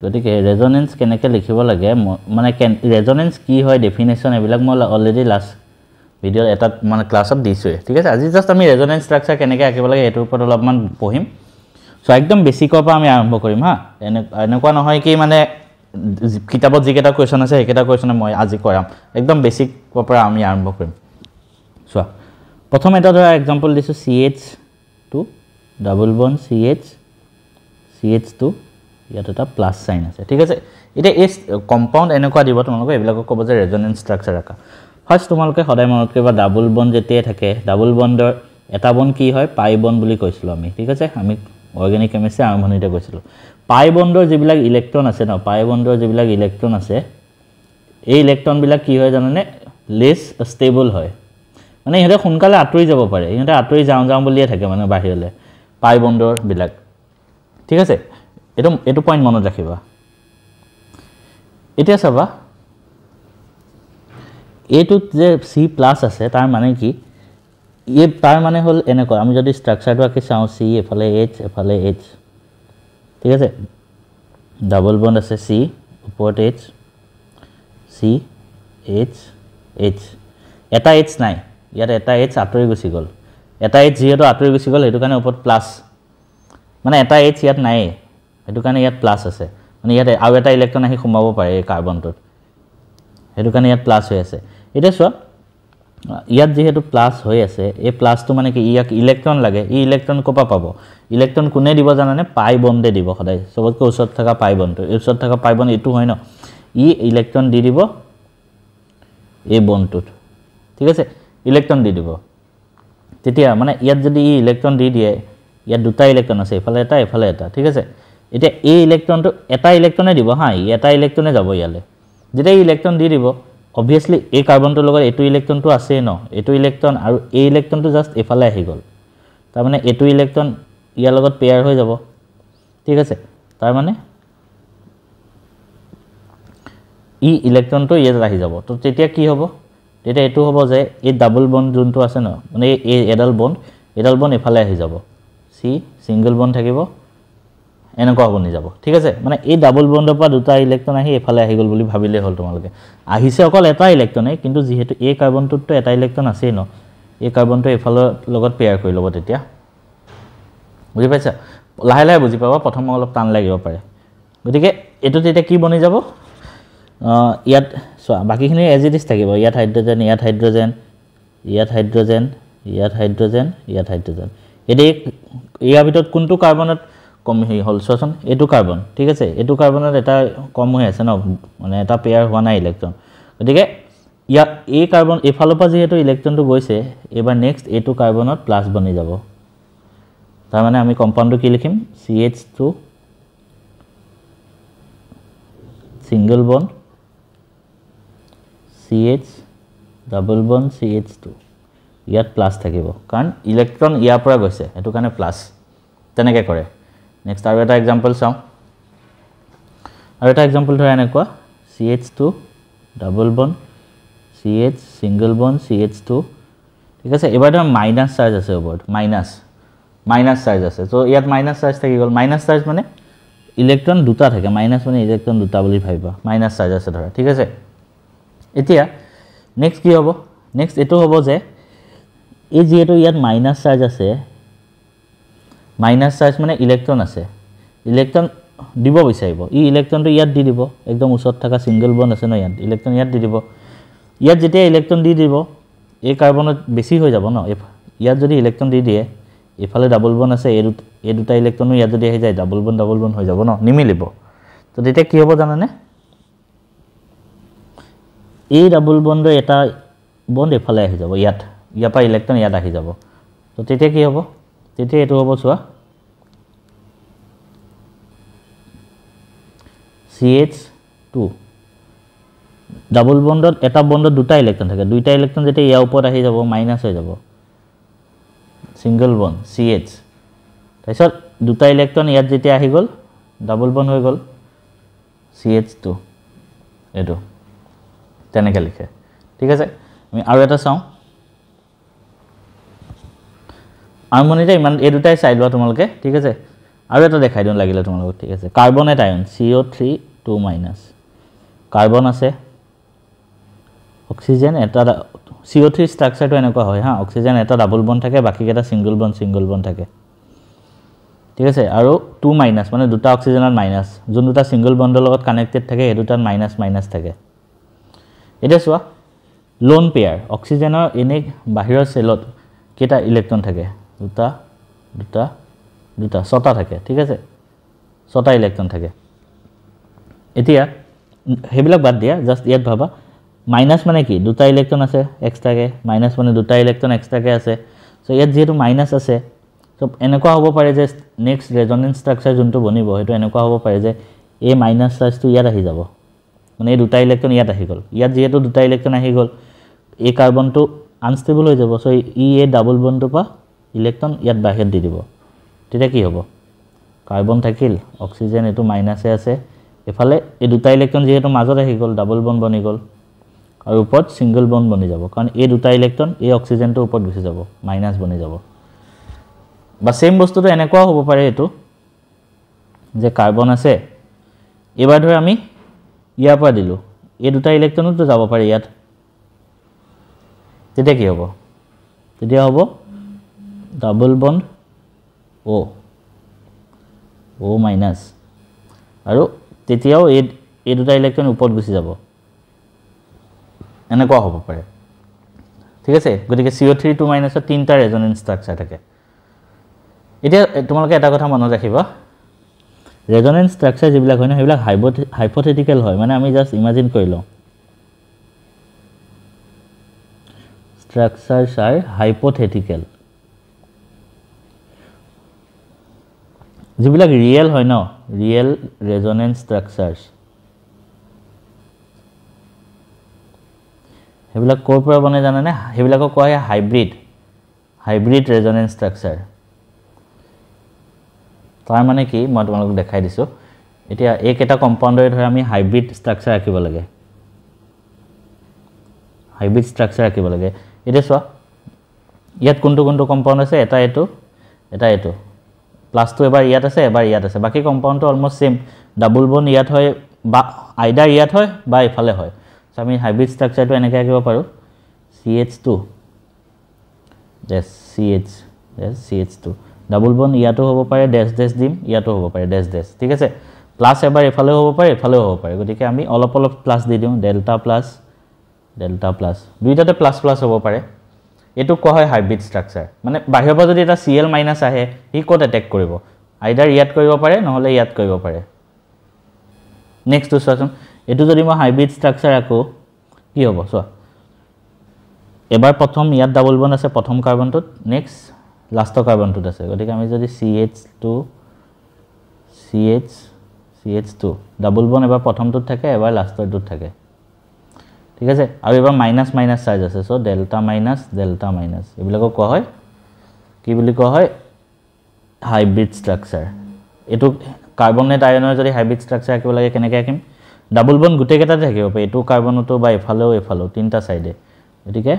গতিকে ৰেজনেন্স কেনেকৈ লিখিব লাগে মানে ৰেজনেন্স কি হয় ডেফিনেশ্যন এইবিলাক মই অলৰেডি লাষ্ট ভিডিঅ'ত এটা মানে ক্লাছত দিছোঁৱে ঠিক আছে আজি জাষ্ট আমি ৰেজনেন্স ষ্ট্ৰাকচাৰ কেনেকৈ আঁকিব লাগে এইটোৰ ওপৰত অলপমান পঢ়িম চ' একদম বেছিকৰ পৰা আমি আৰম্ভ কৰিম হা এনেকুৱা নহয় কি মানে কিতাপত যিকেইটা কুৱেশ্যন আছে সেইকেইটা কুৱেশ্যনে মই আজি কৰাম একদম বেছিকৰ পৰা আমি আৰম্ভ কৰিম চোৱা প্ৰথম এটা ধৰা এক্সাম্পল দিছোঁ CH2 ডাবল বন্ড CH2 ইয়াত এটা প্লাছ সাইন আছে ঠিক আছে এটা এই কম্পাউন্ড এনেকুৱা দিব তোমালোকে এইবিলাকক ক'ব যে ৰেজনেন্স ষ্ট্ৰাকচাৰ আকা ফাৰ্স্ট তোমালোকে সদায় মনত কৰিবা ডাবল বন্ড যেতিয়া থাকে ডাবল বন্ডৰ এটা বন্ড কি হয় পাই বন্ড বুলি কৈছিলো আমি ঠিক আছে আমি অৰ্গেনিক কেমিষ্ট্ৰি আৰম্ভণিতে কৈছিলো পাই বন্ডৰ যিবিলাক ইলেক্ট্ৰন আছে ন পাই বন্ডৰ যিবিলাক ইলেক্ট্ৰন আছে এই ইলেক্ট্ৰন বিলাক কি হয় জানানে লেস ষ্টেবল হয় মানে ইহঁতে সোনকালে আঁতৰি যাব পাৰে ইহঁতে আঁতৰি যাওঁ বুলিয়ে থাকে মানে বাহিৰলে পাই বন্ডৰ বিলাক ঠিক আছে এটো পইণ্ট মনত ৰাখিবা এতিয়া চাবা এটোত যে C+ আছে তাৰ মানে কি এই তাৰ মানে হল এনেকুৱা আমি যদি ষ্ট্ৰাকচাৰটো আকি চাও C এফালে H ঠিক আছে ডাবল বন্ড আছে C ওপৰত H C H এটা H নাই ইয়াত এটা H আঁতৰি গুচি গল এটা H যেহেতু আঁতৰি গুচি গল হেতু কাৰণে ওপৰত প্লাস মানে এটা H ইয়াত নাই হেতু কাৰণে ইয়াত প্লাস আছে মানে ইয়াত আৰু এটা ইলেক্ট্ৰন আহি সোমাব পাৰে এই কাৰ্বনটোত হেতু কাৰণে ইয়াত প্লাস হৈ আছে এটা চোৱা ইয়াত যেহেতু প্লাস হৈ আছে এই প্লাসটো মানে কি ইয়াক ইলেক্ট্ৰন লাগে এই ইলেক্ট্ৰন কোপা পাব ইলেক্ট্ৰন কোনে দিব জানানে পাই বন্ডে দিব সদায় সবতকৈ ওচৰত থকা পাই বন্ড এই ওচৰত থকা পাই বন্ড এটো হয় ন ই ইলেক্ট্ৰন দি দিব এই বন্ডটোত ঠিক আছে ইলেক্ট্ৰন দি দিব তেতিয়া মানে ইয়াত যদি ই ইলেক্ট্ৰন দি দিয়ে ইয়াত দুটা ইলেক্ট্ৰন আছে এফালে এটা ঠিক আছে এটা এই ইলেক্ট্ৰনটো এটা ইলেক্ট্ৰনে দিব হা এটা ইলেক্ট্ৰনে যাব ইয়ালে যেতিয়া ইলেক্ট্ৰন দি দিব obviously এই কাৰ্বনটোৰ লগত এটো ইলেক্ট্ৰনটো আছে ন এটো ইলেক্ট্ৰন আৰু এই ইলেক্ট্ৰনটো জাস্ট এফালে আহি গল তাৰ মানে এটো ইলেক্ট্ৰন ইয়াৰ লগত পেয়াৰ হৈ যাব ঠিক আছে তাৰ মানে ই ইলেক্ট্ৰনটো ইয়াত আহি যাব তো তেতিয়া কি হ'ব তেতিয়া এটো হ'ব যে এই ডাবল বন্ড যোনটো আছে ন মানে এই এডাল বন্ড এফালে আহি যাব C সিঙ্গল বন্ড থাকিব এনেকুৱা বনি যাব ঠিক আছে মানে এই ডাবল বন্ডৰ পৰা দুটা ইলেক্ট্ৰন আহি এফালে আহি গল বুলি ভাবিলে হল তোমালোকে আহিছে অকল এটা ইলেক্ট্ৰনে কিন্তু যেহেতু এই কাৰ্বনটোত এটা ইলেক্ট্ৰন আছে ন এই কাৰ্বনটো এফালৰ লগত পেয়াৰ কৰি ল'ব তেতিয়া বুজি পাইছা লাহে লাহে বুজি পাবা প্ৰথম অলপ টান লাগিব পাৰে গতিকে এটো তেতিয়া কি বনি যাব ইয়াত চোৱা বাকিখিনি এজ ইট ইজ থাকিব ইয়াত হাইড্ৰোজেন এডে ইয়াৰ ভিতৰত কোনটো কাৰ্বনত কম হল সোচন এটো কাৰ্বন ঠিক আছে এটো কাৰ্বনত এটা কম হৈ আছে ন মানে এটা পেয়াৰ হোৱা নাই ইলেক্ট্ৰন গতিকে ইয়া এই কাৰ্বন এফালৰ পৰা যেহেতু ইলেক্ট্ৰনটো গৈছে এবাৰ নেক্সট এটো কাৰ্বনত প্লাস বনি যাব তাৰ মানে আমি কম্পাউণ্ডটো কি লিখিম CH2 single bond CH double bond CH2 ইয়াত প্লাস থাকিব কাৰণ ইলেক্ট্ৰন ইয়াৰ পৰা গৈছে এটো কাৰণে প্লাস তেনেকৈ কৰে নেক্সট আৰু এটা এক্সাম্পল চাও আৰু এটা এক্সাম্পল ধৰা এনেকুৱা CH2 double bond CH single bond CH2 ঠিক আছে এবাৰ ধৰা মাইনাস চাৰ্জ আছে ওপৰত মাইনাস চাৰ্জ আছে তো ইয়াত মাইনাস চাৰ্জ থাকি গল মাইনাস চাৰ্জ মানে ইলেক্ট্ৰন দুটা থাকে মাইনাস মানে ইলেক্ট্ৰন দুটা বুলি ভাবিবা মাইনাস চাৰ্জ আছে ধৰা ঠিক আছে এতিয়া নেক্সট কি হ'ব নেক্সট এটো হ'ব যে এই যেহেতু ইয়াত মাইনাস চাৰ্জ আছে মাইনাস চাৰ্জ মানে ইলেক্ট্ৰন আছে ইলেক্ট্ৰন দিব বিচাৰিব ই ইলেক্ট্ৰনটো ইয়াত দি দিব একদম ওচৰত থকা সিঙ্গল বন্ড আছে ন ইয়াত ইলেক্ট্ৰন ইয়াত দি দিব ইয়াত যেতিয়া ইলেক্ট্ৰন দি দিব এই কাৰ্বনত বেছি হৈ যাব ন ইয়াত যদি ইলেক্ট্ৰন দি দিয়ে এফালে ডাবল বন্ড আছে এই দুটা ইলেক্ট্ৰনো ইয়াত যদি আহি যায় ডাবল বন্ড হৈ যাব ন নিমিলিব তো তেতিয়া কি হ'ব জানানে এই ডাবল বন্ডৰ এটা বন্ড এফালে আহি যাব ইয়াৰ পৰা ইলেক্ট্ৰন ইয়াত আহি যাব তো তেতিয়া কি হ'ব তেতিয়া এটো হ'ব চোৱা CH2 ডাবল বন্ডত এটা বন্ডত দুটা ইলেক্ট্ৰন থাকে দুইটা ইলেক্ট্ৰন যেতিয়া ইয়াৰ ওপৰত আহি যাব মাইনাস হৈ যাব সিঙ্গল বন্ড CH তাৰপিছত দুটা ইলেক্ট্ৰন ইয়াত যেতিয়া আহি গল ডাবল বন্ড হৈ গল CH2 এটো তেনেকৈ লিখে ঠিক আছে আমি আৰু এটা চাও আৰম্ভণিতে ইমান এই দুটাই চাই লোৱা তোমালোকে ঠিক আছে আৰু এটা দেখাই দিওঁ লাগিলে তোমালোকক ঠিক আছে কাৰ্বনেট আয়ন CO3 2- কাৰ্বন আছে অক্সিজেন এটা CO3 ষ্ট্ৰাকচাৰটো এনেকুৱা হয় হা অক্সিজেন এটা ডাবল বন্ড থাকে বাকিকেইটা সিঙ্গল বন্ড থাকে ঠিক আছে আৰু 2- মানে দুটা অক্সিজেনৰ মাইনাছ যোন দুটা সিঙ্গল বন্ডৰ লগত কানেক্টেড থাকে এই দুটাত মাইনাছ থাকে এটা চোৱা লোন পেয়াৰ অক্সিজেনৰ এনে বাহিৰৰ সেলত কেটা ইলেক্ট্ৰন থাকে দুটা ছটা থাকে ঠিক আছে ছটা ইলেক্ট্ৰন থাকে এতিয়া হেবিলাক বাদ দিয়া জাস্ট ইয়াত ভাবা মাইনাছ মানে কি দুটা ইলেক্ট্ৰন আছে এক্সট্ৰাকে মাইনাছ মানে দুটা ইলেক্ট্ৰন এক্সট্ৰাকে আছে সো ইয়াত যেহেতু মাইনাছ আছে সো এনেকুৱা হ'ব পাৰে যে নেক্সট ৰেজনেন্স ষ্ট্ৰাকচাৰ যোনটো বনিব হেতু এনেকুৱা হ'ব পাৰে যে এই মাইনাছ চাৰ্জটো ইয়াত আহি যাব মানে এই দুটা ইলেক্ট্ৰন ইয়াত আহি গ'ল ইয়াত যেহেতু দুটা ইলেক্ট্ৰন আহি গ'ল এই কাৰ্বনটো আনষ্টেবল হৈ যাব সো এই ডাবল বন্ডটো পা ইলেক্ট্ৰন ইয়াত বাহিৰত দি দিব তেতিয়া কি হ'ব কাৰ্বন থাকিল অক্সিজেন এটো মাইনাসে আছে এফালে এই দুটা ইলেক্ট্ৰন যেহেতু মাজত আহি গ'ল ডাবল বন্ড বনি গ'ল আৰু ওপৰত সিঙ্গল বন্ড বনি যাব কাৰণ এই দুটা ইলেক্ট্ৰন এই অক্সিজেনটো ওপৰত গুচি যাব মাইনাস বনি যাব বা সেম বস্তুটো এনেকুৱা হ'ব পাৰে এটো যে কাৰ্বন আছে এবাৰ ধৰ আমি ইয়াৰ পৰা দিলো এই দুটা ইলেক্ট্ৰনটো যাব পাৰে ইয়াত তেতিয়া কি হ'ব তেতিয়া হ'ব ডাবল বন্ড O মাইনাস আৰু তেতিয়াও এই দুটা ইলেক্ট্ৰন ওপৰত গুচি যাব এনেকুৱা হ'ব পাৰে ঠিক আছে গতিকে CO3 2- ৰ তিনটা ৰেজনেন্স ষ্ট্ৰাকচাৰ থাকে এতিয়া তোমালোকে এটা কথা মনত ৰাখিবা ৰেজনেন্স ষ্ট্ৰাকচাৰ যিবিলাক হয় না হেবিলাক হাইপোথেটিক্যাল হয় মানে আমি জাস্ট ইমাজিন কৰি লওঁ structures are hypothetical যিবিলাক ৰিয়েল হয় ন ৰিয়েল ৰেজনেন্স ষ্ট্ৰাকচাৰস হেবিলাক কোৰ পৰা বনে জানা নে হেবিলাকক কোৱা হয় হাইব্ৰিড ৰেজনেন্স ষ্ট্ৰাকচাৰ তাৰ মানে কি মই তোমালোকক দেখাই দিছো এতিয়া এক এটা কম্পাউণ্ডৰে ধৰ আমি হাইব্ৰিড ষ্ট্ৰাকচাৰ ৰাখিব লাগে এটা চোৱা ইয়াত কোনটো কম্পাউণ্ড আছে এটা এটো প্লাস 2 এবাৰ ইয়াত আছে এবাৰ ইয়াত আছে বাকি কম্পাউণ্ডটো অলমোস্ট সেম ডাবল বন্ড ইয়াত হয় বা আইদাৰ ইয়াত হয় বা ইফালে হয় সো আমি হাইব্ৰিড ষ্ট্ৰাকচাৰটো এনেকৈ আঁকিব পাৰো CH2 CH2 ডাবল বন্ড ইয়াতো হ'ব পাৰে ড্যাশ দিম ইয়াতো হ'ব পাৰে ড্যাশ ঠিক আছে প্লাস এবাৰ ইফালে হ'ব পাৰে গতিকে আমি অলপ প্লাস দি দিওঁ ডেল্টা প্লাস দুইটাতে প্লাস হ'ব পাৰে এটো কোৱা হয় হাইব্ৰিড ষ্ট্ৰাকচাৰ মানে বাহিৰৰ পৰা যদি এটা Cl- আহে ই কোত এটেক কৰিব আইদাৰ ইয়াত কৰিব পাৰে নহলে ইয়াত কৰিব পাৰে নেক্সট টু চোৱাচোন এটো যদি মই হাইব্ৰিড ষ্ট্ৰাকচাৰ আকো কি হ'ব চোৱা এবাৰ প্ৰথম ইয়াত ডাবল বন্ড আছে প্ৰথম কাৰ্বনটোত নেক্সট লাষ্টৰ কাৰ্বনটোত আছে গতিকে আমি যদি CH2 ডাবল বন্ড এবাৰ প্ৰথমটোত থাকে এবাৰ লাষ্টৰটোত থাকে ঠিক আছে আৰু এবাৰ মাইনাস চাৰ্জ আছে সো ডেল্টা মাইনাস এবিলাকক কোৱা হয় কি বুলি কোৱা হয় হাইব্ৰিড ষ্ট্ৰাকচাৰ এটো কাৰ্বনেট আয়নৰ যদি হাইব্ৰিড ষ্ট্ৰাকচাৰ আকিব লাগে কেনেকৈ আকিম ডাবল বন্ড গুটেই কেটাতে থাকিব পাৰে এটো কাৰ্বনটো বা এফালেও তিনটা সাইডে গতিকে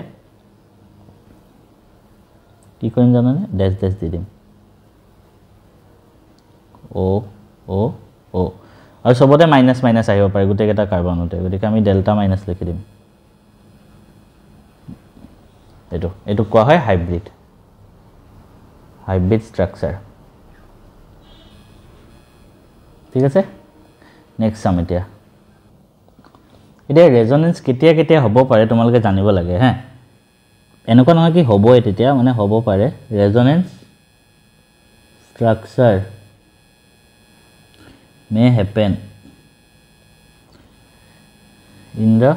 কি কৰিম জানানে ড্যাশ দি দিম O আৰু সবতে মাইনাস আহিব পাৰে গুটেই কেটা কাৰ্বনতে গতিকে আমি ডেল্টা মাইনাস লিখি দিম এটো কোৱা হয় হাইব্ৰিড ষ্ট্ৰাকচাৰ ঠিক আছে নেক্সট সাম এতিয়া ৰেজনেন্স কেতিয়া হ'ব পাৰে তোমালোকে জানিব লাগে হা এনেকুৱা নহয় কি হ'বই তেতিয়া মানে হ'ব পাৰে resonance structure may happen in the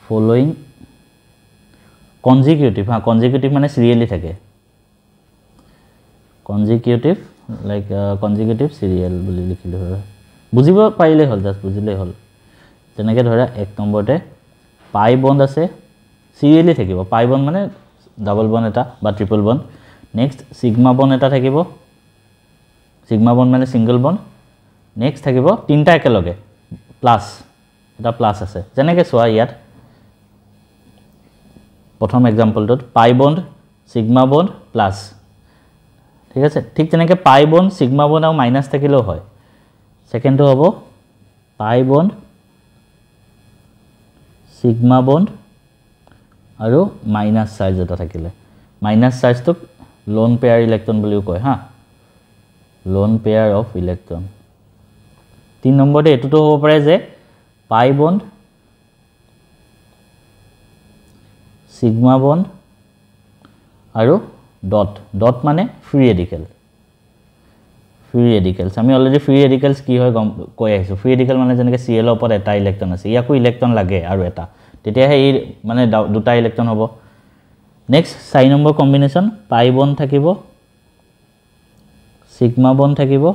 following consecutive মানে serially থাকে consecutive serial বুলি লিখিলো হয় বুজিব পাৰিলে হল জাস্ট বুজিলে হল তেনেকে ধৰা এক নম্বৰতে পাই বন্ড আছে serially থাকিব পাই বন্ড মানে ডাবল বন্ড এটা বা triple bond next sigma bond এটা থাকিব সিগমা বন্ড মানে সিঙ্গল বন্ড নেক্সট থাকিব তিনটা একেলগে প্লাস এটা প্লাস আছে যেনেকৈ সোয়া ইয়াত প্ৰথম এক্সাম্পলটোত পাই বন্ড সিগমা বন্ড প্লাস ঠিক আছে ঠিক তেনেকৈ পাই বন্ড সিগমা বন্ড আৰু মাইনাছ থাকিলেও হয় সেকেন্ডটো হ'ব পাই বন্ড সিগমা বন্ড আৰু মাইনাছ চাৰ্জ এটা থাকিলে মাইনাছ চাৰ্জটোক লোন পেয়াৰ ইলেক্ট্ৰন বুলিও কয় হা লোন পেয়াৰ অফ ইলেক্ট্ৰন 3 নম্বৰতে এটোটো হ'ব পাৰে যে পাই বন্ড সিগমা বন্ড আৰু ডট মানে ফ্ৰী ৰেডিকেলছ আমি অলৰেডি ফ্ৰী ৰেডিকেলছ কি হয় কৈ আহিছো ফ্ৰী ৰেডিকেল মানে যেনেকৈ Cl ওপৰত এটা ইলেক্ট্ৰন আছে ইয়াকো ইলেক্ট্ৰন লাগে আৰু এটা তেতিয়াহে এই মানে দুটা ইলেক্ট্ৰন হ'ব next 4 number combination pi bond থাকিব সিগমা বন্ড থাকিব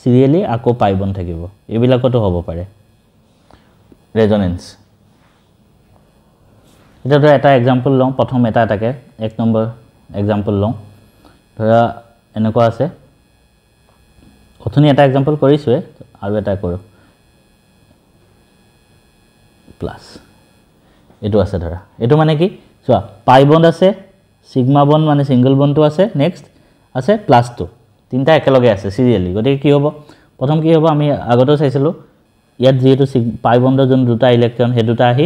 সিৰিয়েলি আকৌ পাই বন্ড থাকিব এইবিলাকতো হ'ব পাৰে ৰেজনেন্স এটা ধৰা এটা এক্সাম্পল লওঁ প্ৰথম এটাকে 1 নম্বৰ এক্সাম্পল লওঁ ধৰা এনেকুৱা আছে অথনি এটা এক্সাম্পল কৰিছোৱে আৰু এটা কৰো প্লাছ এটো আছে ধৰা এটো মানে কি চোৱা পাই বন্ড আছে সিগমা বন্ড মানে সিঙ্গেল বন্ডটো আছে নেক্সট আছে প্লাছটো তিনটা একেলগে আছে সিৰিয়েলি গতিকে কি হ'ব প্ৰথম কি হ'ব আমি আগতে চাইছিলো ইয়াত যেটো পাই বন্ডৰ যোন দুটা ইলেক্ট্ৰন হে দুটা আহি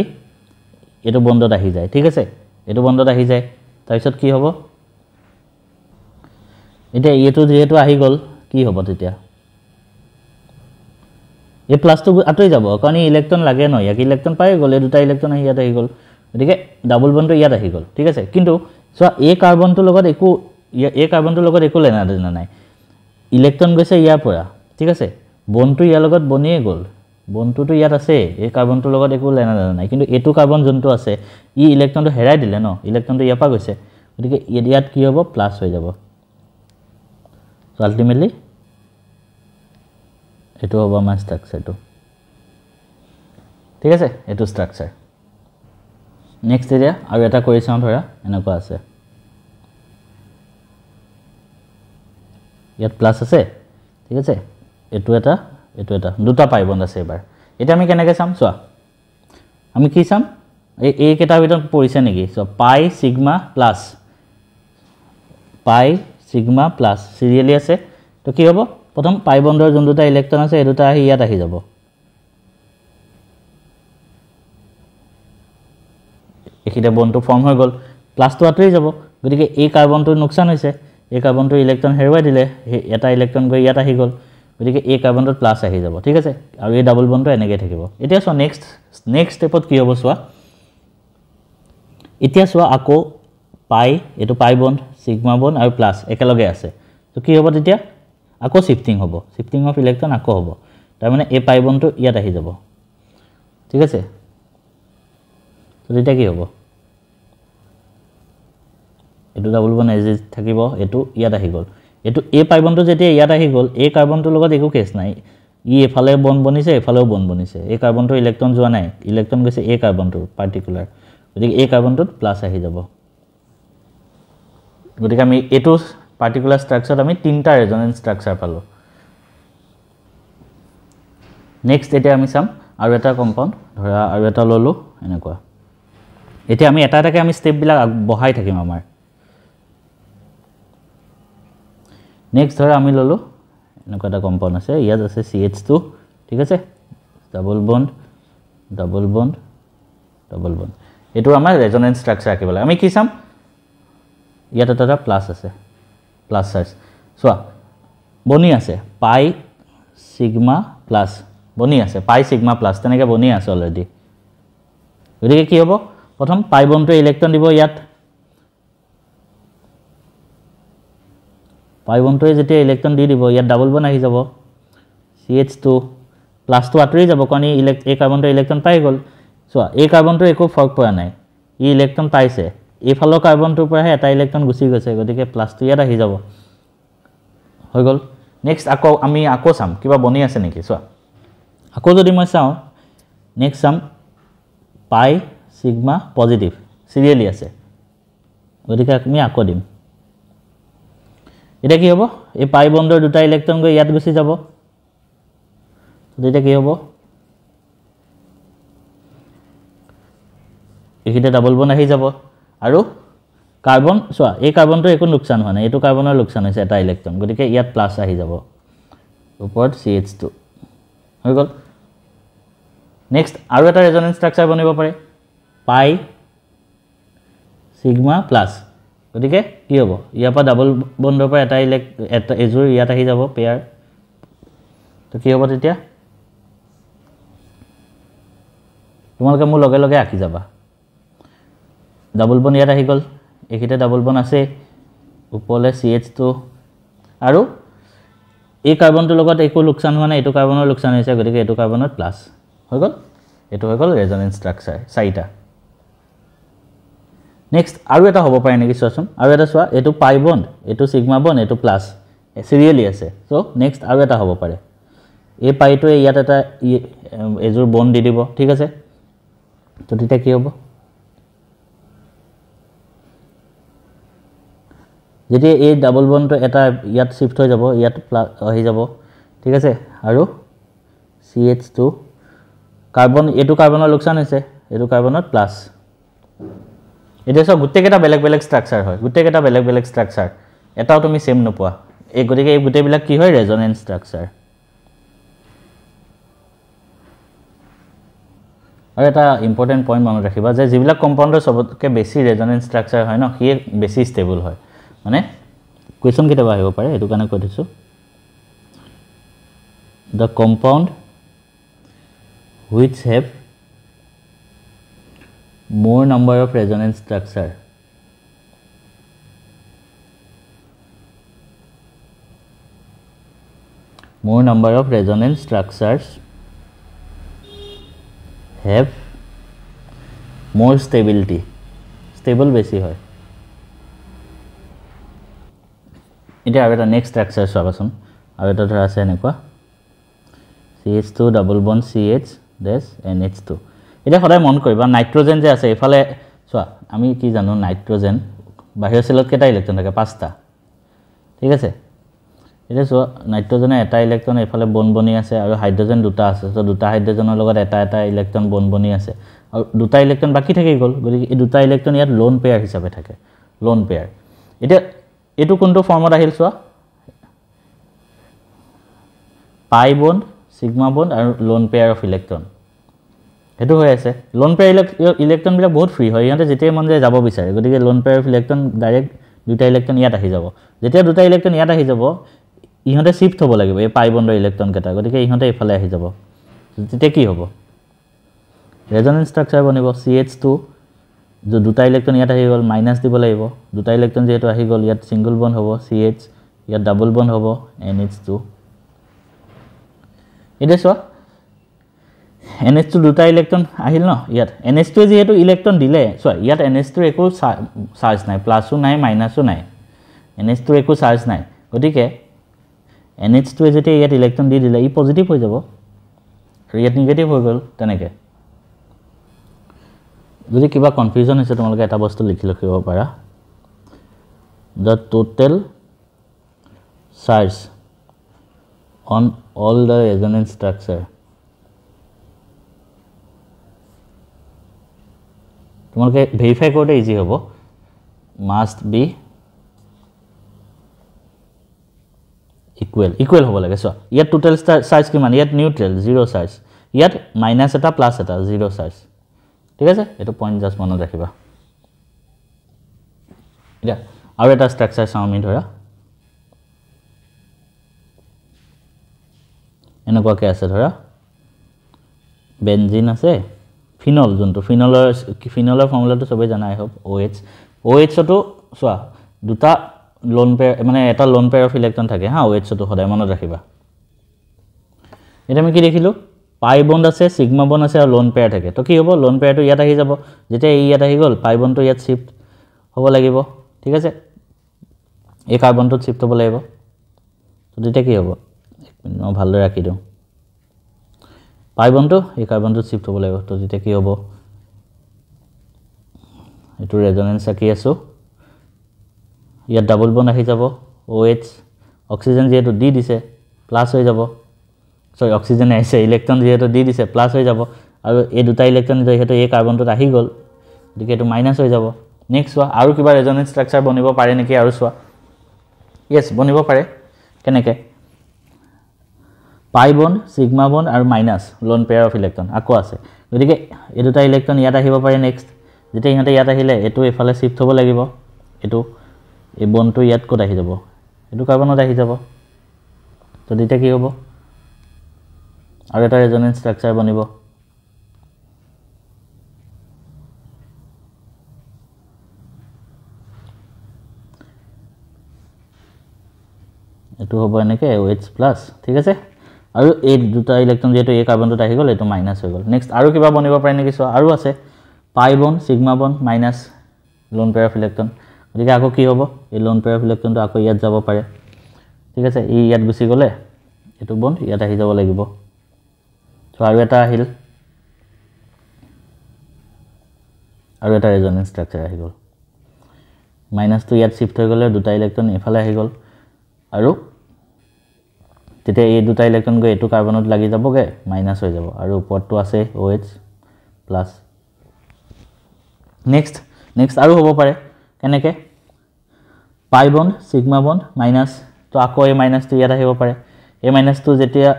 এটো বন্ডত আহি যায় ঠিক আছে এটো বন্ডত আহি যায় তাৰপিছত কি হ'ব এটা এটো যেটো আহি গল কি হ'ব তেতিয়া এই প্লাছটো আতৈ যাব কাৰণ ইলেক্ট্ৰন লাগে ন ইয়াক ইলেক্ট্ৰন পাই গল এই দুটা ইলেক্ট্ৰন আহি ইয়াত আহি গল গতিকে ডাবল বন্ডটো ইয়াত আহি গল ঠিক আছে কিন্তু সো এই কাৰ্বনটোৰ লগত একো লেনা দেনা নাই ইলেক্ট্ৰন গৈছে ইয়াৰ পৰা ঠিক আছে বন্ডটো ইয়াৰ লগত বনিয়ে গল বন্ডটো ইয়াত আছে এই কাৰ্বনটোৰ লগত একো লেনা দেনা নাই কিন্তু এটো কাৰ্বন যোনটো আছে ই ইলেক্ট্ৰনটো হেৰাই দিলে ন ইলেক্ট্ৰনটো ইয়াৰ পৰা গৈছে গতিকে ইয়াত কি হ'ব প্লাছ হৈ যাব সো আলটিমেটলি এটো হ'ব আমাৰ ষ্ট্ৰাকচাৰটো ঠিক আছে এটো ষ্ট্ৰাকচাৰ নেক্সট এৰিয়া আৰু এটা কৰি চাওঁ ধৰা এনেকুৱা আছে ইয়াত প্লাছ আছে ঠিক আছে এটো এটা দুটা পাই বন্ড আছে এবাৰ এটা আমি কেনেকৈ চাম চোৱা আমি কি চাম এই কেটা ভিতৰত পৰিছে নেকি সো পাই সিগমা প্লাছ সিৰিয়েলি আছে তো কি হ'ব প্ৰথম পাই বন্ডৰ যোন দুটা ইলেক্ট্ৰন আছে এই দুটা আহি ইয়াত আহি যাব এখিটা বন্ডটো ফৰ্ম হৈ গল প্লাছটো আতৰি যাব গতিকে এই কাৰ্বনটোৰ নুকসান হৈছে এই কাৰ্বনটোৰ ইলেক্ট্ৰন হেৰুৱাই দিলে এটা ইলেক্ট্ৰন গৈ ইয়াত আহি গল গতিকে এই কাৰ্বনটোত প্লাছ আহি যাব ঠিক আছে আৰু এই ডাবল বন্ডটো এনেকৈ থাকিব এতিয়া চোৱা নেক্সট ষ্টেপত কি হ'ব চোৱা এতিয়া চোৱা আকৌ পাই এটো পাই বন্ড সিগমা বন্ড আৰু প্লাছ একেলগে আছে তো কি হ'ব তেতিয়া আকৌ শিফটিং অফ ইলেক্ট্ৰন আকৌ হ'ব তাৰ মানে এই পাই বন্ডটো ইয়াত আহি যাব ঠিক আছে তো তেতিয়া কি হ'ব এটো ডাবল বন্ড এজ থাকিব এটো ইয়াত আহি গল এটো এই পাই বন্ডটো যেতিয়া ইয়াত আহি গল এই কাৰ্বনটোৰ লগত একো কেছ নাই ই এফালে বন্ড বনিছে এফালেও বন্ড বনিছে এই কাৰ্বনটোৰ ইলেক্ট্ৰন যোৱা নাই ইলেক্ট্ৰন গৈছে এই কাৰ্বনটোৰ পাৰ্টিকুলাৰ গতিকে এই কাৰ্বনটোত প্লাছ আহি যাব গতিকে আমি এটো পাৰ্টিকুলাৰ ষ্ট্ৰাকচাৰত আমি তিনটা ৰেজনেন্স ষ্ট্ৰাকচাৰ পালো নেক্সট এতিয়া আমি চাম আৰু এটা কম্পাউণ্ড ধৰা আৰু এটা ললো এনেকুৱা এতিয়া আমি এটাকে আমি ষ্টেপ বিলাক বহাই থাকিম আমাৰ নেক্সট ধৰা আমি ললো এনেকুৱা এটা কম্পাউণ্ড আছে ইয়াত আছে CH2 ঠিক আছে ডাবল বন্ড এটো আমাৰ ৰেজনেন্স ষ্ট্ৰাকচাৰ আকিবলে আমি কি চাম ইয়াত এটা প্লাছ আছে প্লাছ চাৰ্জ চোৱা বনি আছে পাই সিগমা প্লাছ বনি আছে পাই সিগমা প্লাছ তেনেকৈ বনি আছে অলৰেডি গতিকে কি হ'ব প্ৰথম পাই বন্ডটো ইলেক্ট্ৰন দিব ইয়াত পাই বন্ডটোৱে যেতিয়া ইলেক্ট্ৰন দি দিব ইয়াত ডাবল বন্ড আহি যাব CH2 প্লাছটো আতৰি যাব কাৰণ এই কাৰ্বনটো ইলেক্ট্ৰন পাই গল চোৱা এই কাৰ্বনটো একো ফৰক পৰা নাই ই ইলেক্ট্ৰন পাইছে এইফালৰ কাৰ্বনটোৰ পৰাহে এটা ইলেক্ট্ৰন গুচি গৈছে গতিকে প্লাছটো ইয়াত আহি যাব হৈ গল নেক্সট আমি চাম কিবা বনি আছে নেকি চোৱা আকৌ যদি মই চাওঁ নেক্সট চাম পাই সিগমা পজিটিভ সিৰিয়েলি আছে গতিকে আমি আকৌ দিম এটা কি হ'ব এই পাই বন্ডৰ দুটা ইলেক্ট্ৰন গৈ ইয়াত গুচি যাব তেতিয়া কি হ'ব এখিটা ডাবল বন্ড আহি যাব আৰু কাৰ্বন চোৱা এই কাৰ্বনটো একো লোকচান হোৱা নাই, এইটো কাৰ্বনৰ লোকচান হৈছে এটা ইলেক্ট্ৰন, গতিকে ইয়াত প্লাছ আহি যাব ওপৰত CH2 হৈ গ'ল। নেক্সট আৰু এটা ৰেজনেন্স ষ্ট্ৰাকচাৰ বনিব পাৰে পাই সিগমা প্লাছ, গতিকে কি হ'ব ইয়াৰ পৰা ডাবল বণ্ডৰ পৰা এটা এজোৰ ইয়াত আহি যাব পেয়াৰ, তো কি হ'ব তেতিয়া তোমালোকে মোৰ লগে লগে আঁকি যাবা। ডাবল বণ্ড ইয়াত আহি গ'ল, এইখিতে ডাবল বণ্ড আছে, ওপৰলৈ CH2 আৰু এই কাৰ্বনটোৰ লগত একো লোকচান হোৱা নাই, এইটো কাৰ্বনৰ লোকচান হৈছে, গতিকে এইটো কাৰ্বনত প্লাছ হৈ গ'ল। এইটো হৈ গ'ল ৰেজনেন্স ষ্ট্ৰাকচাৰ চাৰিটা। নেক্সট আৰু এটা হ'ব পাৰে নেকি চোৱাচোন, আৰু এটা চোৱা এইটো পাই বণ্ড, এইটো সিগমা বণ্ড, এইটো প্লাছ চিৰিয়েলি আছে। চ' নেক্সট আৰু এটা হ'ব পাৰে, এই পাইটোৱে ইয়াত এটা এজোৰ বণ্ড দি দিব, ঠিক আছে। তো তেতিয়া কি হ'ব যেতিয়া এই ডাবল বণ্ডটো এটা ইয়াত শিফট হৈ যাব, ইয়াত প্লাছ আহি যাব, ঠিক আছে। আৰু CH2 কাৰ্বন, এইটো কাৰ্বনৰ লোকচান হৈছে, এইটো কাৰ্বনত প্লাছ। এতিয়া চোৱা গোটেইকেইটা বেলেগ বেলেগ ষ্ট্ৰাকচাৰ হয়, গোটেইকেইটা বেলেগ বেলেগ ষ্ট্ৰাকচাৰ, এটাও তুমি চেম নোপোৱা। এই গতিকে এই গোটেইবিলাক কি হয় ৰেজনেন্স ষ্ট্ৰাকচাৰ। আৰু এটা ইম্পৰ্টেণ্ট পইণ্ট মনত ৰাখিবা যে যিবিলাক কম্পাউণ্ডৰ চবতকৈ বেছি ৰেজনেন্স ষ্ট্ৰাকচাৰ হয় ন, সিয়ে বেছি ষ্টেবল হয়। মানে কুৱেশ্যন কেতিয়াবা আহিব পাৰে, এইটো কাৰণে কৈ দিছোঁ, the compound which have more number of resonance structure have more stability, stable বেছি হয়। এতিয়া আৰু এটা নেক্সট ষ্ট্ৰাকচাৰ চাবাচোন, আৰু এটা ধৰা আছে এনেকুৱা CH2 ডাবল বণ্ড CH ডেছ NH2। এতিয়া সদায় মন কৰিবা নাইট্ৰজেন যে আছে এইফালে চোৱা, আমি কি জানো নাইট্ৰজেন বাহিৰৰ চেলত কেইটা ইলেক্ট্ৰন থাকে, 5টা, ঠিক আছে। এতিয়া চোৱা নাইট্ৰজেনে এটা ইলেক্ট্ৰন এইফালে বন বনি আছে, আৰু হাইড্ৰজেন দুটা আছে, তো দুটা হাইড্ৰজেনৰ লগত এটা এটা ইলেক্ট্ৰন বন বনি আছে, আৰু দুটা ইলেক্ট্ৰন বাকী থাকি গ'ল, গতিকে এই দুটা ইলেক্ট্ৰন ইয়াত লোন পেয়াৰ হিচাপে থাকে, লোন পেয়াৰ। এতিয়া এইটো কোনটো ফৰ্মত আহিল চোৱা, পাই বণ্ড সিগমা বণ্ড আৰু লোন পেয়াৰ অফ ইলেক্ট্ৰন, সেইটো হৈ আছে। লোন পেয়াৰ ইলেক্ট্ৰনবিলাক বহুত ফ্ৰী হয়, ইহঁতে যেতিয়াই মন যায় যাব বিচাৰে, গতিকে lone pair of electron direct দুটা ইলেক্ট্ৰন ইয়াত আহি যাব। যেতিয়া দুটা ইলেক্ট্ৰন ইয়াত আহি যাব, ইহঁতে শিফ্ট হ'ব লাগিব এই পাই বণ্ডৰ ইলেক্ট্ৰনকেইটা, গতিকে ইহঁতে এইফালে আহি যাব। তেতিয়া কি হ'ব ৰেজনেন্স ষ্ট্ৰাকচাৰ বনিব CH2, দুটা ইলেক্ট্ৰন ইয়াত আহি গ'ল, মাইনাছ দিব লাগিব, দুটা ইলেক্ট্ৰন যিহেতু আহি গ'ল, ইয়াত ছিংগল বণ্ড হ'ব CH, ইয়াত ডাবল বণ্ড হ'ব NH2। এতিয়া চোৱা NH2 দুটা ইলেক্ট্ৰন আহিল ন, ইয়াত NH2 যিহেতু ইলেক্ট্ৰন দিলে, চোৱা ইয়াত NH2 একো চাৰ্জ নাই, প্লাছো নাই মাইনাছো নাই, NH2 একো চাৰ্জ নাই, গতিকে NH2 যেতিয়া ইয়াত ইলেক্ট্ৰন দি দিলে ই পজিটিভ হৈ যাব, আৰু ইয়াত নিগেটিভ হৈ গ'ল। তেনেকৈ যদি কিবা কনফিউজন হৈছে তোমালোকে এটা বস্তু লিখি ৰাখিব পাৰা, the total charge on all the resonance structure, তোমালোকে ভেৰিফাই কৰোঁতে ইজি হ'ব, মাষ্ট বি ইকুৱেল হ'ব লাগে। চোৱা ইয়াত টোটেল চাৰ্জ কিমান, ইয়াত নিউট্ৰেল 0 চাৰ্জ, ইয়াত মাইনাছ এটা প্লাছ এটা 0 চাৰ্জ, ঠিক আছে। এইটো পইণ্ট জাষ্ট মনত ৰাখিবা। এতিয়া আৰু এটা ষ্ট্ৰাকচাৰ চাওঁ আমি, ধৰা এনেকুৱাকৈ আছে, ধৰা বেনজিন আছে, ফিনল, যোনটো ফিনলৰ ফৰ্মুলাটো চবেই জানা আই হোপ OH-তো চোৱা দুটা লোন পেয়াৰ, মানে এটা লোন পেয়াৰ অফ ইলেক্ট্ৰন থাকে হা OH-তো, সদায় মনত ৰাখিবা। এতিয়া আমি কি দেখিলোঁ, পাই বণ্ড আছে, সিগমা বণ্ড আছে, আৰু লোন পেয়াৰ থাকে। তো কি হ'ব, লোন পেয়াৰটো ইয়াত আহি যাব, যেতিয়া ইয়াত আহি গ'ল পাই বণ্ডটো ইয়াত শিফ্ট হ'ব লাগিব, ঠিক আছে, এই কাৰ্বনটোত শিফ্ট হ'ব লাগিব। তো তেতিয়া কি হ'ব, এক মিনিট মই ভালদৰে ৰাখি দিওঁ, পাই বণ্ডটো এই কাৰ্বনটোত শিফ্ট হ'ব লাগিব। তো তেতিয়া কি হ'ব, এইটো ৰেজনেন্স আঁকি আছোঁ, ইয়াত ডাবল বণ্ড আহি যাব, OH অক্সিজেন যিহেতু দি দিছে প্লাছ হৈ যাব, সৰি অক্সিজেনে আহিছে, ইলেক্ট্ৰন যিহেতু দি দিছে প্লাছ হৈ যাব, আৰু এই দুটা ইলেক্ট্ৰন যিহেতু এই কাৰ্বনটোত আহি গ'ল, গতিকে এইটো মাইনাছ হৈ যাব, নেক্সট চোৱা আৰু কিবা ৰেজনেন্স ষ্ট্ৰাকচাৰ বনিব পাৰে নেকি আৰু চোৱা ইয়েছ বনিব পাৰে কেনেকৈ পাই বন্ড সিগমা বন্ড আৰু minus lone pair of electron আকৌ আছে গতিকে এই দুটা ইলেক্ট্ৰন ইয়াত আহিব পাৰে নেক্সট যেতিয়া ইহঁতে ইয়াত আহিলে এইটো এফালে শিফ্ট হ'ব লাগিব এইটো এই বন্ডটো ইয়াত ক'ত আহি যাব এইটো কাৰ্বনত আহি যাব তো তেতিয়া কি হ'ব আৰু এটা ৰেজনেন্স ষ্ট্ৰাকচাৰ বনিব এইটো হ'ব এনেকৈ OH প্লাছ ঠিক আছে আৰু এই দুটা ইলেক্ট্ৰন যেহেতু এই কাৰ্বনটোত আহি গ'ল এইটো মাইনাছ হৈ গ'ল নেক্সট আৰু কিবা বনিব পাৰে নেকি চোৱা আৰু আছে pi bond sigma bond minus lone pair of electron গতিকে আকৌ কি হ'ব এই লোন পেয়াৰ অফ ইলেক্ট্ৰনটো আকৌ ইয়াত যাব পাৰে ঠিক আছে ই ইয়াত গুচি গ'লে এইটো বন্ড ইয়াত আহি যাব লাগিব তো আৰু এটা আহিল আৰু এটা ৰেজনেন্স ষ্ট্ৰাকচাৰ আহি গ'ল মাইনাছটো ইয়াত শিফ্ট হৈ গ'লে দুটা ইলেক্ট্ৰন এফালে আহি গ'ল আৰু তেতিয়া এই দুটা ইলেক্ট্ৰন গৈ এইটো কাৰ্বনত লাগি যাবগৈ মাইনাছ হৈ যাব আৰু ওপৰটো আছে OH প্লাছ নেক্সট আৰু হ'ব পাৰে কেনেকৈ pi bond sigma bond minus তো আকৌ এই মাইনাছটো ইয়াত আহিব পাৰে এই মাইনাছটো যেতিয়া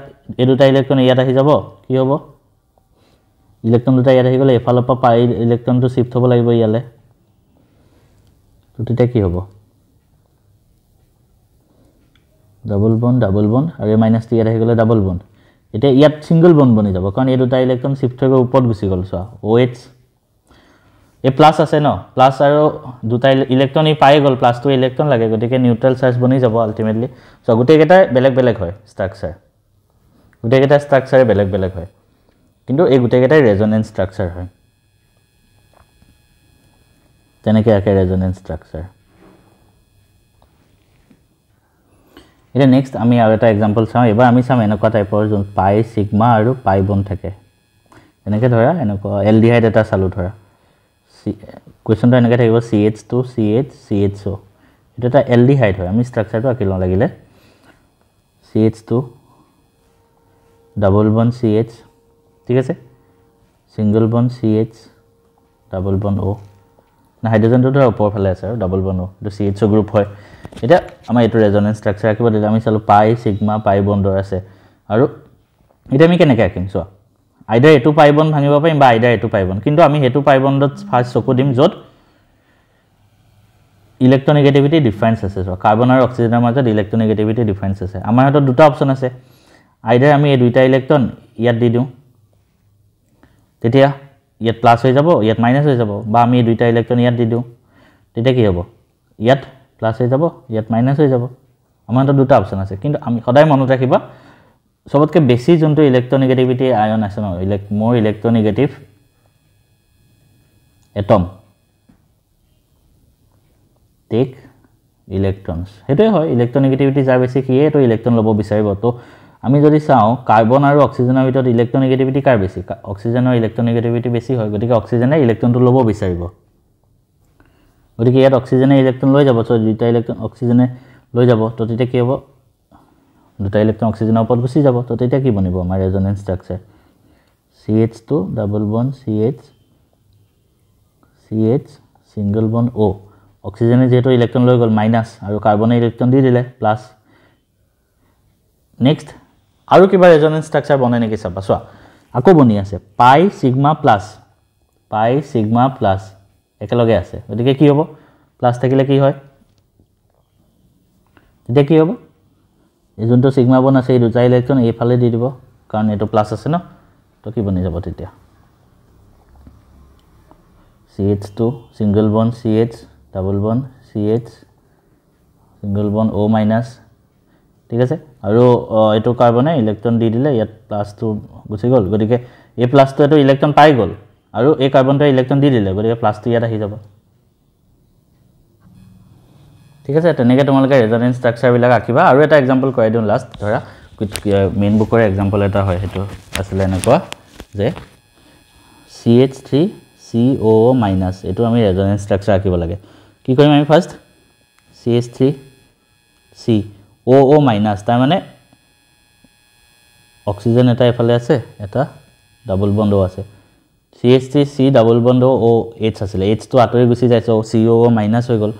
এই দুটা ইলেক্ট্ৰন ইয়াত আহি যাব কি হ'ব ইলেক্ট্ৰন দুটা ইয়াত আহি গ'লে এফালৰ পৰা পাই ইলেক্ট্ৰনটো শিফ্ট হ'ব লাগিব ইয়ালৈ তো তেতিয়া কি হ'ব ডাবল বন্ড আৰু এই মাইনাছটো ইয়াত আহি গ'লে ডাবল বন্ড এতিয়া ইয়াত ছিংগল বন্ড বনি যাব কাৰণ এই দুটা ইলেক্ট্ৰন শিফ্ট হৈ গৈ ওপৰত গুচি গ'ল চোৱা OH এই প্লাছ আছে ন প্লাছ আৰু দুটা ইলেক্ট্ৰন ই পাই গ'ল প্লাছটো ইলেক্ট্ৰন লাগে গতিকে নিউট্ৰেল চাৰ্জ বনি যাব আল্টিমেটলি চ' গোটেইকেইটাই বেলেগ বেলেগ হয় ষ্ট্ৰাকচাৰ গোটেইকেইটা ষ্ট্ৰাকচাৰে বেলেগ বেলেগ হয় কিন্তু এই গোটেইকেইটাই ৰেজনেন্স ষ্ট্ৰাকচাৰ হয় তেনেকৈ আকে ৰেজনেন্স ষ্ট্ৰাকচাৰ এতিয়া নেক্সট আমি আৰু এটা এক্সাম্পল চাওঁ এবাৰ আমি চাম এনেকুৱা টাইপৰ যোন পাই সিগমা আৰু পাই বন্ড থাকে এনেকৈ ধৰা এনেকুৱা এলডিহাইড এটা চালোঁ ধৰা কুৱেশ্যনটো এনেকৈ থাকিব CH2 CH CHO এইটো এটা এলডিহাইড হয় আমি ষ্ট্ৰাকচাৰটো আঁকি লওঁ লাগিলে CH2 ডাবল বন্ড CH ঠিক আছে single bond CH double bond O না হাইড্ৰোজেনটো ধৰা ওপৰৰ ফালে আছে আৰু ডাবল বন্ড O এইটো CHO গ্ৰুপ হয় এতিয়া আমাৰ এইটো ৰেজনেন্স ষ্ট্ৰাকচাৰ আঁকিব দিলে আমি চালোঁ পাই সিগমা পাই বণ্ডৰ আছে আৰু এতিয়া আমি কেনেকৈ আঁকিম চোৱা আইদাৰ এইটো পাই বন্ড ভাঙিব পাৰিম বা আইদাৰ এইটো পাই বন্ড কিন্তু আমি সেইটো পাই বণ্ডত ফাৰ্ষ্ট চকু দিম য'ত ইলেক্ট্ৰনেগেটিভিটি ডিফাৰেঞ্চ আছে চোৱা কাৰ্বন আৰু অক্সিজেনৰ মাজত ইলেক্ট্ৰনেগেটিভিটি ডিফাৰেঞ্চ আছে আমাৰ হাতত দুটা অপশ্যন আছে আইদাৰ আমি এই দুইটা ইলেক্ট্ৰন ইয়াত দি দিওঁ তেতিয়া ইয়াত প্লাছ হৈ যাব ইয়াত মাইনাছ হৈ যাব বা আমি এই দুইটা ইলেক্ট্ৰন ইয়াত দি দিওঁ তেতিয়া কি হ'ব ইয়াত প্লাছ হৈ যাব ইয়াত মাইনাছ হৈ যাব আমাৰ হাতত দুটা অপশ্যন আছে কিন্তু আমি সদায় মনত ৰাখিবা সবতকৈ বেছি যোনটো ইলেক্ট্ৰনেগেটিভিটি আয়ন আছে ন মোৰ ইলেক্ট্ৰনেগেটিভ এটম টেক ইলেক্ট্ৰনছ সেইটোৱে হয় ইলেক্ট্ৰনেগেটিভিটি যাৰ বেছি সিয়ে এইটো ইলেক্ট্ৰন ল'ব বিচাৰিব তো আমি যদি চাওঁ কাৰ্বন আৰু অক্সিজেনৰ ভিতৰত ইলেক্ট্ৰনেগেটিভিটি কাৰ বেছি অক্সিজেনৰ ইলেক্ট্ৰনেগেটিভিটি বেছি হয় গতিকে অক্সিজেনে ইলেক্ট্ৰনটো ল'ব বিচাৰিব গতিকে ইয়াত অক্সিজেনে ইলেক্ট্ৰন লৈ যাব চ' দুটা ইলেক্ট্ৰন অক্সিজেনে লৈ যাব তো তেতিয়া কি হ'ব দুটা ইলেক্ট্ৰন অক্সিজেনৰ ওপৰত গুচি যাব তো তেতিয়া কি বনিব আমাৰ resonance structure CH2 double bond CH single bond O অক্সিজেনে যেহেতু ইলেক্ট্ৰন লৈ গ'ল মাইনাছ আৰু কাৰ্বনে ইলেক্ট্ৰন দি দিলে প্লাছ নেক্সট আৰু কিবা ৰেজনেন্স ষ্ট্ৰাকচাৰ বনে নেকি চাবা চোৱা আকৌ বনি আছে পাই সিগমা প্লাছ একেলগে আছে গতিকে কি হ'ব প্লাছ থাকিলে কি হয় তেতিয়া কি হ'ব এই যোনটো সিগমা বন আছে এই দুটা ইলেক্ট্ৰন এইফালে দি দিব কাৰণ এইটো প্লাছ আছে ন তো কি বনি যাব তেতিয়া CH2 single bond CH double bond CH single bond O minus ঠিক আছে আৰু এইটো কাৰ্বনে ইলেক্ট্ৰন দি দিলে ইয়াত প্লাছটো গুচি গ'ল গতিকে এই প্লাছটো এইটো ইলেক্ট্ৰন পাই গ'ল আৰু এই কাৰ্বনটোৱে ইলেক্ট্ৰন দি দিলে গতিকে প্লাছটো ইয়াত আহি যাব ঠিক আছে তেনেকৈ তোমালোকে ৰেজনেন্স ষ্ট্ৰাকচাৰবিলাক আঁকিবা আৰু এটা এক্সাম্পল কৰাই দিওঁ লাষ্ট ধৰা মেইন বুকৰ এক্সাম্পল এটা হয় সেইটো আছিলে এনেকুৱা যে CH3COO মাইনাছ এইটো আমি ৰেজনেন্স ষ্ট্ৰাকচাৰ আঁকিব লাগে কি কৰিম আমি ফাৰ্ষ্ট CH3COO মাইনাছ তাৰমানে অক্সিজেন এটা এফালে আছে এটা ডাবল বন্ড O আছে CH3 C double bond O H আছিলে H টো আতৰি গুছি যায় সো CO মাইনাস হৈ গল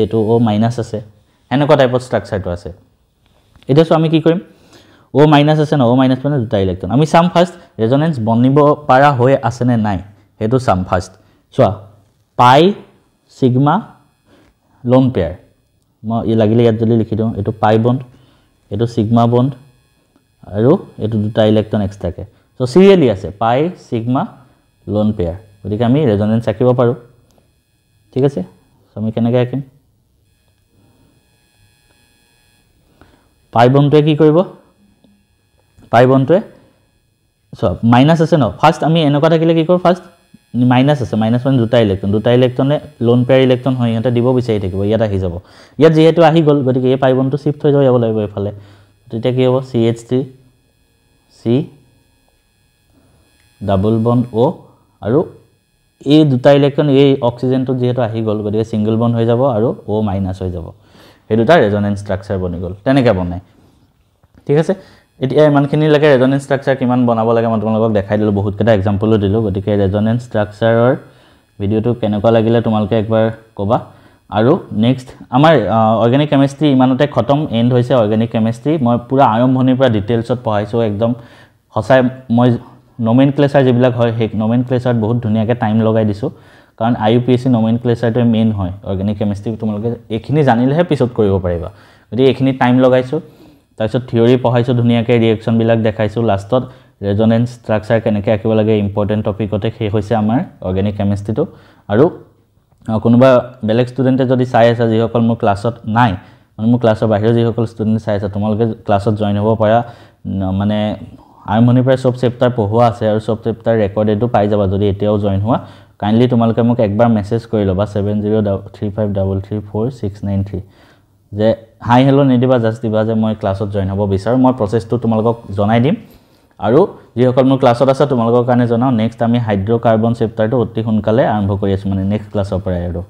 এটো O মাইনাস আছে এনেকুৱা টাইপৰ ষ্ট্ৰাকচাৰটো আছে এটা সো আমি কি কৰিম O মাইনাস আছে না O মাইনাস মানে দুটা ইলেক্ট্ৰন আমি সাম ফাৰ্স্ট ৰেজোনেন্স বনিব পাৰা হৈ আছে নে নাই হেতু সাম ফাৰ্স্ট চোৱা পাই সিগমা লোন পেয়াৰ মই ই লাগিলে ইয়াত যদি লিখি দিওঁ এটো পাই বন্ড এটো সিগমা বন্ড আৰু এটো দুটা ইলেক্ট্ৰন এক্সট্ৰাকে সো সিৰিয়ালি আছে পাই সিগমা লোন পেয়াৰ গতিকে আমি ৰেজোনেন্স আঁকিব পাৰো ঠিক আছে সো আমি কেনেকৈ আঁকিম পাই বন্ডটোৱে কি কৰিব পাই বন্ডটোৱে সো মাইনাস আছে ন ফাৰ্স্ট আমি এনেকুৱা থাকিলে কি কৰো ফাৰ্স্ট মাইনাস আছে মাইনাস মানে দুটা ইলেক্ট্ৰনে লোন পেয়াৰ ইলেক্ট্ৰন হয় ইয়াতে দিব বিচাৰি থাকিব ইয়াত আহি যাব ইয়াত যেহেতু আহি গল গতিকে এই পাই বন্ডটো শিফট হৈ যাব লাগিব এফালে তেতিয়া কি হ'ব CH3 C double bond O আৰু এই দুটা ইলেক্ট্ৰন এই অক্সিজেনটো যেহেতু আহি গল গতিকে সিঙ্গেল বন্ড হৈ যাব আৰু O মাইনাস হৈ যাব এই দুটা ৰেজোনেন্স ষ্ট্ৰাকচাৰ বনি গল তেনেকৈ বনাই ঠিক আছে এতিয়া ইমানখিনি লাগে ৰেজোনেন্স ষ্ট্ৰাকচাৰ কিমান বনাব লাগে মই তোমালোকক দেখাই দিলো বহুত কেটা এক্সাম্পলও দিলো গতিকে ৰেজোনেন্স ষ্ট্ৰাকচাৰৰ ভিডিওটো কেনেকুৱা লাগিলে তোমালোকে একবাৰ কবা আৰু নেক্সট আমাৰ অৰ্গেনিক কেমিষ্ট্ৰি ইমানতে খতম এন্ড হৈছে অৰ্গেনিক কেমিষ্ট্ৰি মই পুৰা আৰম্ভণিৰ পৰা ডিটেইলছত পঢ়াইছো একদম হসাই মই নমেনক্লেচাৰ যেবিলাক হয় হে নমেনক্লেচাৰত বহুত ধুনিয়াকৈ টাইম লগাই দিছো কাৰণ IUPAC নমেনক্লেচাৰটো মেইন হয় অৰ্গেনিক কেমিষ্ট্ৰি তোমালোকে এখিনি জানিলেহে পিছত কৰিব পাৰিবা গতিকে এখিনি টাইম লগাইছো তাৰপিছত থিওৰি পঢ়াইছো ধুনিয়াকৈ ৰিএকচন বিলাক দেখাইছো লাষ্টত ৰেজোনেন্স ষ্ট্ৰাকচাৰ কেনেকৈ আঁকিব লাগে ইম্পৰ্টেন্ট টপিকতে হে হৈছে আমাৰ অৰ্গেনিক কেমিষ্ট্ৰিটো আৰু কোনোবা বেলেগ ষ্টুডেন্টে যদি চাই আছে যিসকল মোৰ ক্লাছত নাই মানে মোৰ ক্লাছৰ বাহিৰৰ যিসকল ষ্টুডেন্ট চাই আছে তোমালোকে ক্লাছত জয়েন হ'ব পাৰা মানে আৰম্ভণিৰ পৰা সব চেপ্টাৰ পঢ়োৱা আছে আৰু সব চেপ্টাৰ ৰেকৰ্ডেডো পাই যাবা যদি এতিয়াও জয়েন হোৱা কাইন্ডলি তোমালোকে মোক একবাৰ মেসেজ কৰি লবা 7035334693 যে হাই হেলো নিদিবা জাস্ট দিবা যে মই ক্লাছত জয়েন হ'ব বিচাৰো মই প্ৰসেসটো তোমালোকক জনাই দিম আৰু যিসকল মোৰ ক্লাছত আছে তোমালোকৰ কাৰণে জনাও নেক্সট আমি হাইড্ৰকাৰ্বন চেপ্টাৰটো অতি সোনকালে আৰম্ভ কৰি আছো মানে নেক্সট ক্লাছৰ পৰা আৰু